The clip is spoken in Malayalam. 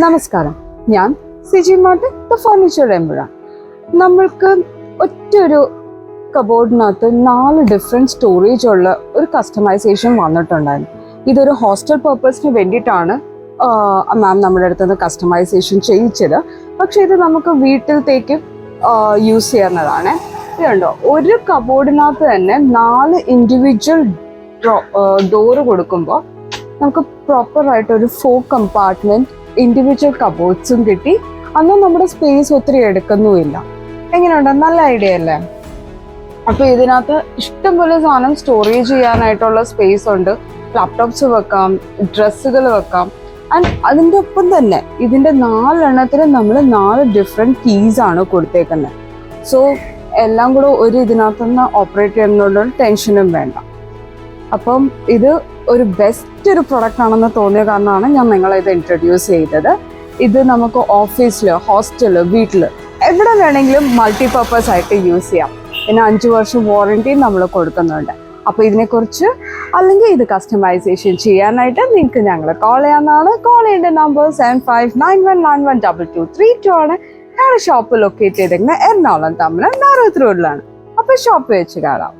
നമസ്കാരം, ഞാൻ സിജി മാർട്ട് ദ ഫർണിച്ചർ എംബുഴ. നമ്മൾക്ക് ഒറ്റൊരു കബോർഡിനകത്ത് 4 ഡിഫറെൻറ്റ് സ്റ്റോറേജ് ഉള്ള ഒരു കസ്റ്റമൈസേഷൻ വന്നിട്ടുണ്ടായിരുന്നു. ഇതൊരു ഹോസ്റ്റൽ പർപ്പസിന് വേണ്ടിയിട്ടാണ് മാം നമ്മുടെ അടുത്ത് നിന്ന് കസ്റ്റമൈസേഷൻ ചെയ്യിച്ചത്. പക്ഷെ ഇത് നമുക്ക് വീട്ടിലത്തേക്ക് യൂസ് ചെയ്യുന്നതാണ്. ഇതുണ്ടോ, ഒരു കബോർഡിനകത്ത് തന്നെ 4 ഇൻഡിവിജ്വൽ ഡോറ് കൊടുക്കുമ്പോൾ നമുക്ക് പ്രോപ്പറായിട്ട് ഒരു 4 കമ്പാർട്ട്മെൻറ്റ് ഇൻഡിവിജ്വൽ കബോർഡ്സും കിട്ടി. അന്നും നമ്മുടെ സ്പേസ് ഒത്തിരി എടുക്കുന്നുമില്ല. എങ്ങനെയുണ്ട്? നല്ല ഐഡിയ അല്ലേ? അപ്പോൾ ഇതിനകത്ത് ഇഷ്ടംപോലെ സാധനം സ്റ്റോറേജ് ചെയ്യാനായിട്ടുള്ള സ്പേസ് ഉണ്ട്. ലാപ്ടോപ്സ് വെക്കാം, ഡ്രസ്സുകൾ വെക്കാം. ആൻഡ് അതിൻ്റെ ഒപ്പം തന്നെ ഇതിൻ്റെ 4 എണ്ണത്തിന് നമ്മൾ 4 ഡിഫറെൻറ്റ് കീസാണ് കൊടുത്തേക്കുന്നത്. സോ എല്ലാം കൂടെ ഒരു ഇതിനകത്ത് നിന്ന് ഓപ്പറേറ്റ് ചെയ്യുന്നതുകൊണ്ട് ടെൻഷനും വേണ്ട. അപ്പം ഇത് ഒരു ബെസ്റ്റ് ഒരു പ്രൊഡക്റ്റ് ആണെന്ന് തോന്നിയ കാരണമാണ് ഞാൻ നിങ്ങളെ ഇത് ഇൻട്രൊഡ്യൂസ് ചെയ്തത്. ഇത് നമുക്ക് ഓഫീസിൽ, ഹോസ്റ്റലിൽ, വീട്ടിൽ എവിടെ വേണമെങ്കിലും മൾട്ടിപർപ്പസ് ആയിട്ട് യൂസ് ചെയ്യാം. പിന്നെ 5 വർഷം വാറണ്ടിയും നമ്മൾ കൊടുക്കുന്നുണ്ട്. അപ്പോൾ ഇതിനെക്കുറിച്ച് അല്ലെങ്കിൽ ഇത് കസ്റ്റമൈസേഷൻ ചെയ്യാനായിട്ട് നിങ്ങൾക്ക് ഞങ്ങൾ കോൾ ചെയ്യാവുന്നതാണ്. കോൾ ചെയ്യേണ്ട നമ്പർ 7591912232 ആണ്. ഞങ്ങളുടെ ഷോപ്പ് ലൊക്കേറ്റ് ചെയ്തിരിക്കുന്നത് എറണാകുളം തമ്മിൽ നാരോത്ത് റോഡിലാണ്. അപ്പോൾ ഷോപ്പ് വെച്ച് കാണാം.